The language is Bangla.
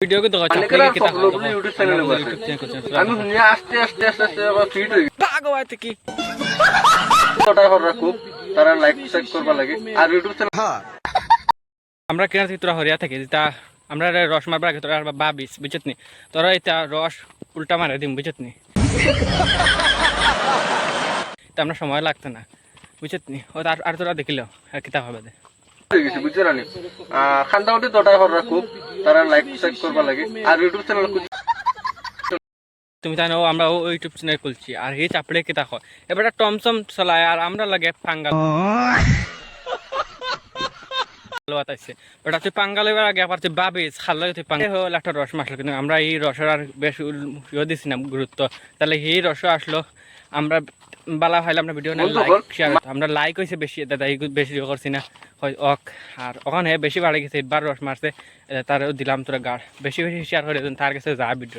ভিডিও কে দেখা চাকরি কে কিতা ইউটিউব চ্যানেলে আমি শুনি আস্তে আস্তে আস্তে আস্তে ফিট হয়ে ভাগবাতে কি কতটা হর রাখো তারা লাইক শেয়ার করবা লাগে আর ইউটিউব চ্যানেল আমরা কেনা থেকে তোরা হরিয়া থাকি তা আমরা রস মারবার আগে তোরা ভাবিস বুঝছত নি তোরা এটা রস উল্টা মারে দিম বুঝছত নি তা আমরা সময় লাগতো না বুঝছত নি ও আর তোরা দেখিল আর কিতা হবে দে হয়ে গেছে বুঝছো রানি খান্দাউটি কতটা হর রাখো তারা লাইক শেয়ার করবা লাগে আর ইউটিউব চ্যানেল তুমি জানো আমরা ও ইউটিউব চ্যানেল খুলছি আর এই চাপড়ে কিতা হয় এবার টমসম চলায় আর আমরা লাগে পাঙ্গাল আছে ওটা তুই পাঙ্গাল এবার আগে আবার তুই ভাবিস খাল্লা তুই পাঙ্গাল হল একটা রস মাসলো কিন্তু আমরা এই রসের আর বেশ দিছি না গুরুত্ব তাহলে এই রস আসলো আমরা বালা ভাইলে আমরা ভিডিও আমরা লাইক হয়েছে বেশি দাদা এই বেশি করছি না হয় অক আর ওখানে বেশি বাড়ে গেছে এবার রস মারছে তারও দিলাম তোরা গাড় বেশি বেশি শেয়ার করে তার কাছে যা ভিডিও